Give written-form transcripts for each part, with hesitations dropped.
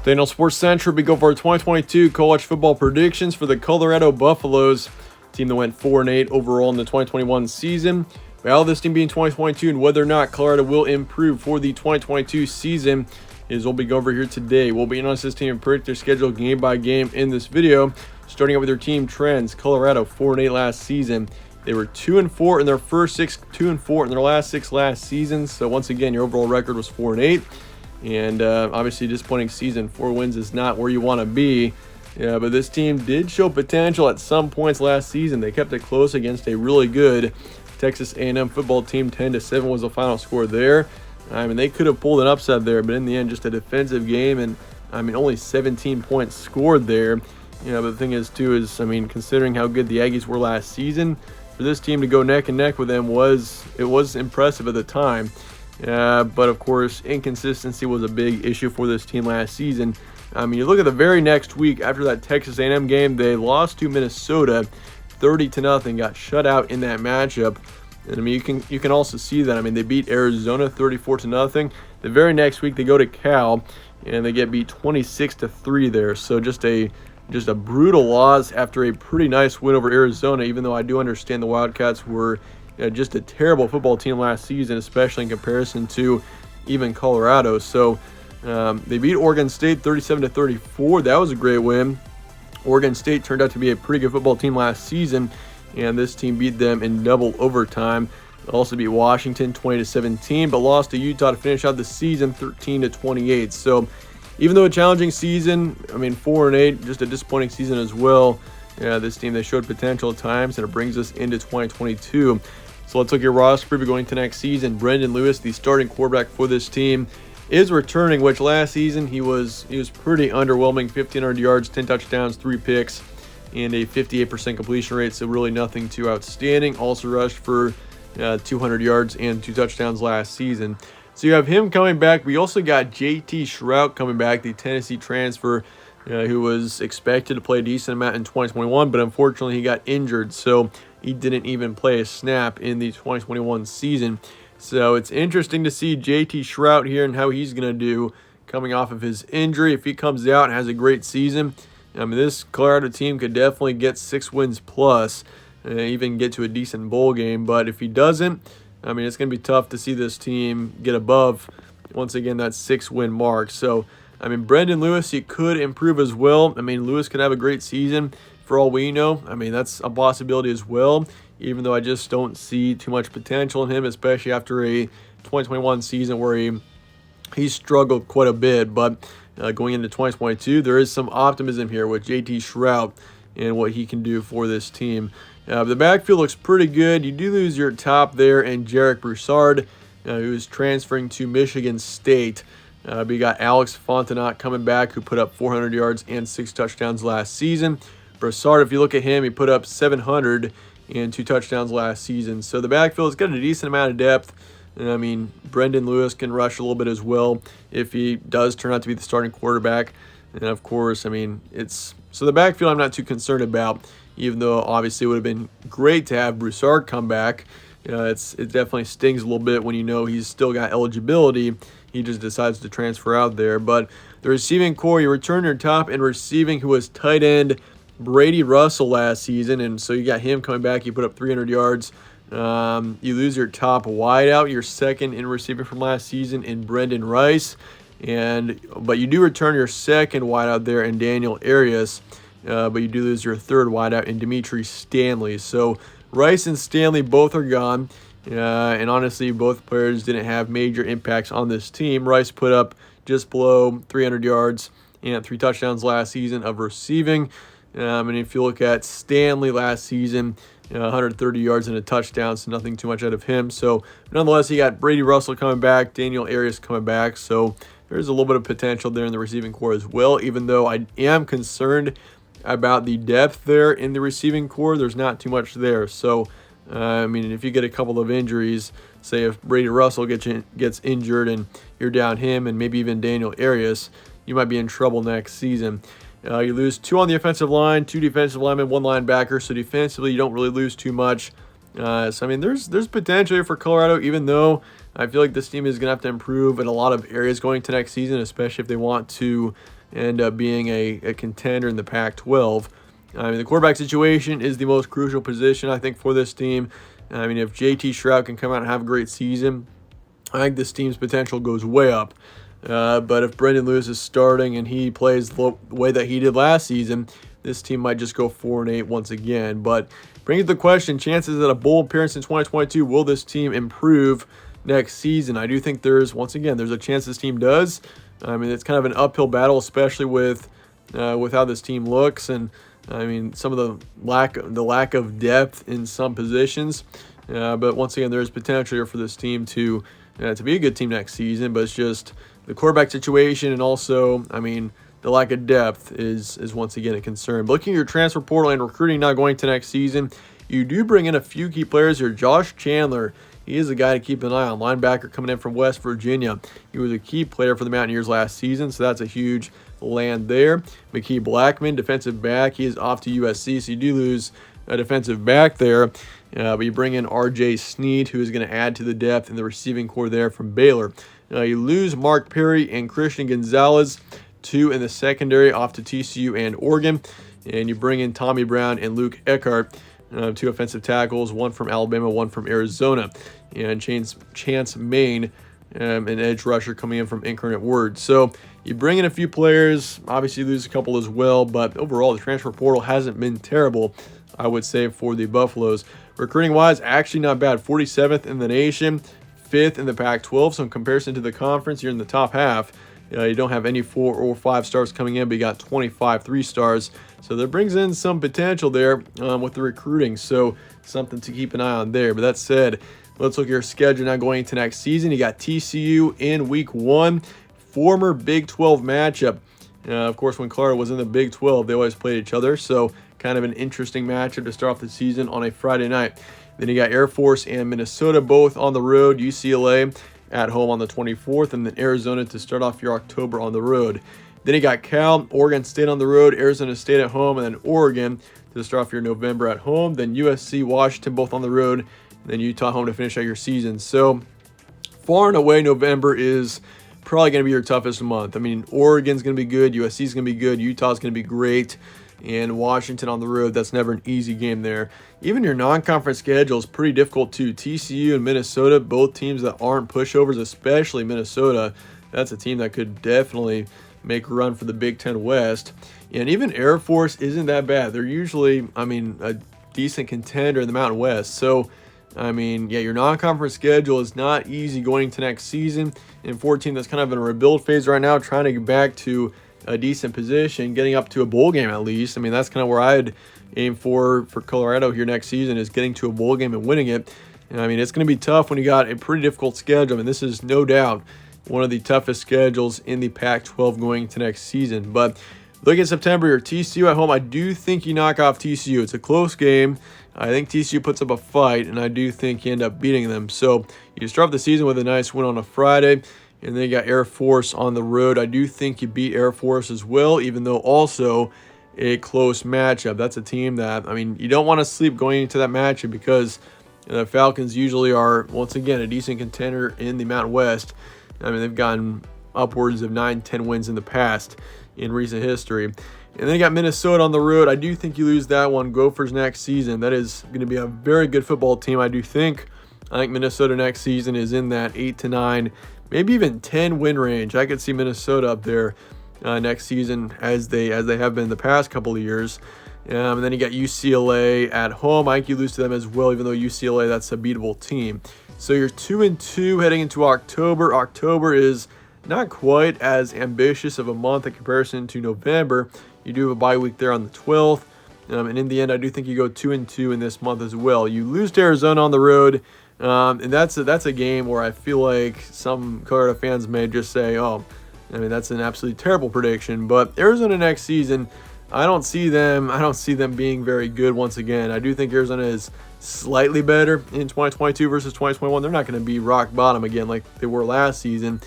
Then on Sports Central, we go for our 2022 college football predictions for the Colorado Buffaloes, team that went 4-8 overall in the 2021 season. Well, this team being 2022 and whether or not Colorado will improve for the 2022 season is what we go over here today. We'll be analyzing this team and predict their schedule game by game in this video. Starting out with their team trends, Colorado 4-8 last season. They were 2-4 in their first 6, 2-4 in their last 6 last seasons. So once again, your overall record was 4-8. And obviously, disappointing season. 4 wins is not where you want to be. Yeah, but this team did show potential at some points last season. They kept it close against a really good Texas A&M football team. 10-7 was the final score there. I mean, they could have pulled an upset there, but in the end, just a defensive game, and I mean, only 17 points scored there. You know, but the thing is, too, is I mean, considering how good the Aggies were last season, for this team to go neck and neck with them was impressive at the time. But of course, inconsistency was a big issue for this team last season. I mean, you look at the very next week after that Texas A&M game, they lost to Minnesota 30-0, got shut out in that matchup. And I mean, you can also see that. I mean, they beat Arizona 34-0. The very next week they go to Cal and they get beat 26-3 there. So just a brutal loss after a pretty nice win over Arizona, even though I do understand the Wildcats were just a terrible football team last season, especially in comparison to even Colorado. So they beat Oregon State 37-34. That was a great win. Oregon State turned out to be a pretty good football team last season, and this team beat them in double overtime. They also beat Washington 20-17, but lost to Utah to finish out the season 13-28. So even though a challenging season, I mean 4-8, just a disappointing season as well. Yeah, this team, they showed potential at times, and it brings us into 2022. So let's look at your roster preview going to next season. Brendan Lewis, the starting quarterback for this team, is returning, which last season he was pretty underwhelming. 1,500 yards, 10 touchdowns, 3 picks, and a 58% completion rate, so really nothing too outstanding. Also rushed for 200 yards and 2 touchdowns last season. So you have him coming back. We also got JT Shroud coming back, the Tennessee transfer, who was expected to play a decent amount in 2021, but unfortunately he got injured, so he didn't even play a snap in the 2021 season. So it's interesting to see JT Shroud here and how he's going to do coming off of his injury. If he comes out and has a great season, I mean, this Colorado team could definitely get 6 wins plus, even get to a decent bowl game. But if he doesn't, I mean, it's going to be tough to see this team get above, once again, that 6-win mark. So, I mean, Brendan Lewis, he could improve as well. I mean, Lewis could have a great season for all we know. I mean, that's a possibility as well, even though I just don't see too much potential in him, especially after a 2021 season where he struggled quite a bit. But going into 2022, there is some optimism here with JT Shroud and what he can do for this team. The backfield looks pretty good. You do lose your top there and Jarek Broussard, who is transferring to Michigan State. We got Alex Fontenot coming back, who put up 400 yards and 6 touchdowns last season. Broussard, if you look at him, he put up 700 and 2 touchdowns last season. So the backfield's got a decent amount of depth. And I mean, Brendan Lewis can rush a little bit as well if he does turn out to be the starting quarterback. And of course, I mean, so the backfield I'm not too concerned about, even though obviously it would have been great to have Broussard come back. It definitely stings a little bit when you know he's still got eligibility. He just decides to transfer out there. But the receiving core, you return your top and receiving, who was tight end Brady Russell last season, and so you got him coming back. He put up 300 yards. You lose your top wideout, your second in receiving from last season in Brendan Rice, but you do return your second wideout there in Daniel Arias, but you do lose your third wideout in Dimitri Stanley. So Rice and Stanley both are gone, and honestly, both players didn't have major impacts on this team. Rice put up just below 300 yards and 3 touchdowns last season of receiving. And if you look at Stanley last season, 130 yards and a touchdown, so nothing too much out of him. So nonetheless, you got Brady Russell coming back, Daniel Arias coming back. So there's a little bit of potential there in the receiving core as well, even though I am concerned about the depth there in the receiving core. There's not too much there. So, I mean, if you get a couple of injuries, say if Brady Russell gets injured and you're down him and maybe even Daniel Arias, you might be in trouble next season. You lose 2 on the offensive line, 2 defensive linemen, 1 linebacker. So defensively, you don't really lose too much. So, I mean, there's potential here for Colorado, even though I feel like this team is going to have to improve in a lot of areas going to next season, especially if they want to end up being a contender in the Pac-12. I mean, the quarterback situation is the most crucial position, I think, for this team. I mean, if JT Shroud can come out and have a great season, I think this team's potential goes way up. But if Brendan Lewis is starting and he plays the way that he did last season, this team might just go 4-8 once again. But bringing up the question, chances at a bowl appearance in 2022, will this team improve next season? I do think there's a chance this team does. I mean, it's kind of an uphill battle, especially with how this team looks, and I mean, some of the lack of depth in some positions. But once again, there's potential here for this team to be a good team next season. But it's just the quarterback situation, and also, I mean, the lack of depth is once again a concern. But looking at your transfer portal and recruiting not going to next season, you do bring in a few key players here. Josh Chandler, he is a guy to keep an eye on. Linebacker coming in from West Virginia. He was a key player for the Mountaineers last season, so that's a huge land there. McKee Blackman, defensive back. He is off to USC, so you do lose a defensive back there. But you bring in R.J. Sneed, who is going to add to the depth in the receiving core there from Baylor. You lose Mark Perry and Christian Gonzalez, two in the secondary, off to TCU and Oregon. And you bring in Tommy Brown and Luke Eckhart, two offensive tackles, one from Alabama, one from Arizona. And Chance Main, an edge rusher coming in from Incarnate Word. So you bring in a few players, obviously you lose a couple as well, but overall the transfer portal hasn't been terrible, I would say, for the Buffaloes. Recruiting-wise, actually not bad. 47th in the nation, 5th in the Pac-12. So in comparison to the conference, you're in the top half. You don't have any 4 or 5 stars coming in, but you got 25 3-stars. So that brings in some potential there with the recruiting. So something to keep an eye on there. But that said, let's look at your schedule now going into next season. You got TCU in week 1, former Big 12 matchup. Of course, when Colorado was in the Big 12, they always played each other. So kind of an interesting matchup to start off the season on a Friday night. Then you got Air Force and Minnesota both on the road. UCLA at home on the 24th, and then Arizona to start off your October on the road. Then you got Cal, Oregon State on the road, Arizona State at home, and then Oregon to start off your November at home. Then USC, Washington both on the road, and then Utah home to finish out your season. So far and away, November is probably going to be your toughest month. I mean, Oregon's going to be good, USC's going to be good, Utah's going to be great, and Washington on the road, that's never an easy game there. Even your non-conference schedule is pretty difficult too. TCU and Minnesota, both teams that aren't pushovers, especially Minnesota. That's a team that could definitely make a run for the Big Ten West. And even Air Force isn't that bad. They're usually, I mean, a decent contender in the Mountain West. So, I mean, yeah, your non-conference schedule is not easy going into next season. And for a team that's kind of in a rebuild phase right now, trying to get back to a decent position, getting up to a bowl game at least. I mean, that's kind of where I'd aim for Colorado here next season, is getting to a bowl game and winning it. And I mean, it's going to be tough when you got a pretty difficult schedule. I mean, this is no doubt one of the toughest schedules in the Pac-12 going into next season. But look at September here, TCU at home. I do think you knock off TCU. It's a close game. I think TCU puts up a fight, and I do think you end up beating them. So you start off the season with a nice win on a Friday, and then you got Air Force on the road. I do think you beat Air Force as well, even though also a close matchup. That's a team that, I mean, you don't want to sleep going into that matchup, because the Falcons usually are, once again, a decent contender in the Mountain West. I mean, they've gotten upwards of 9-10 wins in the past in recent history. And then you got Minnesota on the road. I do think you lose that one. Gophers next season. That is going to be a very good football team, I do think. I think Minnesota next season is in that 8-9, maybe even 10 win range. I could see Minnesota up there next season as they have been the past couple of years. And then you got UCLA at home. I think you lose to them as well, even though UCLA, that's a beatable team. So you're 2-2 heading into October. October is not quite as ambitious of a month in comparison to November. You do have a bye week there on the 12th. And in the end, I do think you go 2-2 in this month as well. You lose to Arizona on the road. And that's a game where I feel like some Colorado fans may just say, oh, I mean, that's an absolutely terrible prediction. But Arizona next season, I don't see them being very good once again. I do think Arizona is slightly better in 2022 versus 2021. They're not going to be rock bottom again like they were last season.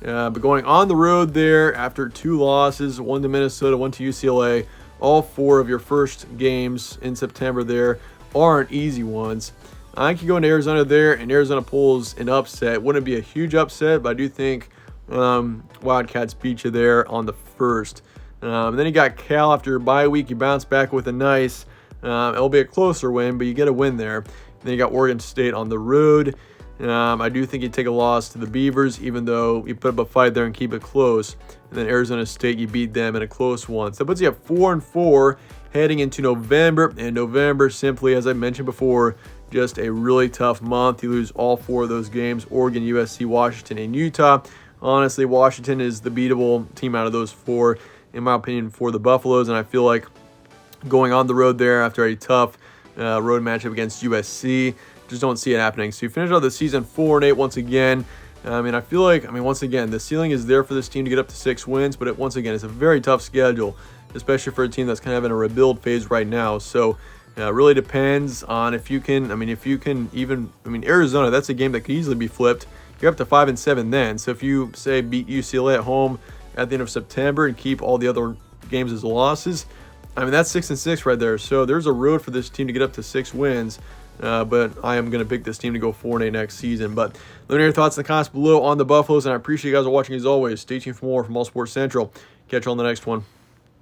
But going on the road there after 2 losses, 1 to Minnesota, 1 to UCLA, all 4 of your first games in September there aren't easy ones. I think you go into Arizona there, and Arizona pulls an upset. Wouldn't be a huge upset, but I do think Wildcats beat you there on the first. Then you got Cal after your bye week. You bounce back with a nice, it'll be a closer win, but you get a win there. Then you got Oregon State on the road. I do think you take a loss to the Beavers, even though you put up a fight there and keep it close. And then Arizona State, you beat them in a close one. So that puts you at 4-4 heading into November. And November, simply, as I mentioned before, just a really tough month. You lose all 4 of those games: Oregon, USC, Washington, and Utah. Honestly, Washington is the beatable team out of those 4, in my opinion, for the Buffaloes. And I feel like going on the road there after a tough road matchup against USC, just don't see it happening. So you finish out the season 4-8 once again. I feel like, once again, the ceiling is there for this team to get up to 6 wins, but once again, it's a very tough schedule, especially for a team that's kind of in a rebuild phase right now. So it really depends on if you can, Arizona, that's a game that could easily be flipped. You're up to 5-7 then. So if you, say, beat UCLA at home at the end of September and keep all the other games as losses, that's 6-6 right there. So there's a road for this team to get up to 6 wins. But I am going to pick this team to go 4-8 next season. But let me know your thoughts in the comments below on the Buffaloes, and I appreciate you guys watching as always. Stay tuned for more from All Sports Central. Catch you on the next one.